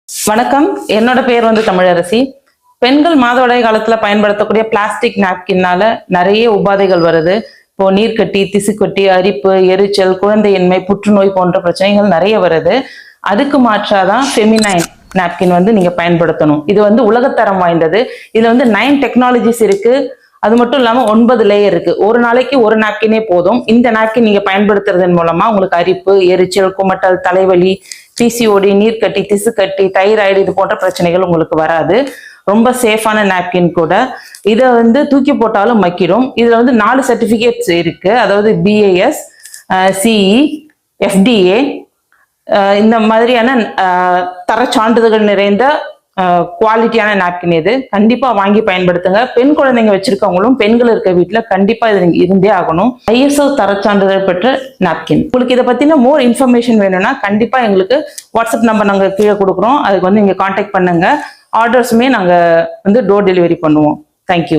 வணக்கம். என்னோட பேர் தமிழரசி. பெண்கள் மாதவிடாய் காலத்துல பயன்படுத்தக்கூடிய பிளாஸ்டிக் நாப்கின்னால நிறைய உபாதைகள் வருது. இப்போ நீர்க்கட்டி, திசுக்கட்டி, அரிப்பு, எரிச்சல், குழந்தையின்மை, புற்றுநோய் போன்ற பிரச்சனைகள் நிறைய வருது. அதுக்கு மாற்றாதான் ஃபெமினைன் நாப்கின் நீங்க பயன்படுத்தணும். இது உலகத்தரம் வாய்ந்தது. இதுல 9 டெக்னாலஜிஸ் இருக்கு. அது மட்டும் இல்லாம 9 லேயர் இருக்கு. ஒரு நாளைக்கு ஒரு நாப்கினே போதும். இந்த நாப்கின் நீங்க பயன்படுத்துறதன் மூலமா உங்களுக்கு அரிப்பு, எரிச்சல், குமட்டல், தலைவலி, பிசிஓடி, நீர்க்கட்டி, திசுக்கட்டி, தைராய்டு இது போன்ற பிரச்சனைகள் உங்களுக்கு வராது. ரொம்ப சேஃபான நாப்கின் கூட. இதை தூக்கி போட்டாலும் மக்கிடும். இதுல 4 சர்டிபிகேட்ஸ் இருக்கு. அதாவது BAS, CE, FDA இந்த மாதிரியான தர சான்றிதழ்கள் நிறைந்த குவாலிட்டியான நாப்கின். இது கண்டிப்பா வாங்கி பயன்படுத்துங்க. பெண் குழந்தைங்க வச்சிருக்கவங்களும் பெண்கள் இருக்க வீட்டுல கண்டிப்பா இது இருந்தே ஆகணும். ISO தர சான்றிதழ் பெற்ற நாப்கின். உங்களுக்கு இதை பத்தின மோர் இன்ஃபர்மேஷன் வேணும்னா கண்டிப்பா எங்களுக்கு வாட்ஸ்அப் நம்பர் நாங்க கீழே கொடுக்குறோம். அதுக்கு நீங்க கான்டாக்ட் பண்ணுங்க. ஆர்டர்ஸுமே நாங்க டோர் டெலிவரி பண்ணுவோம். தேங்க்யூ.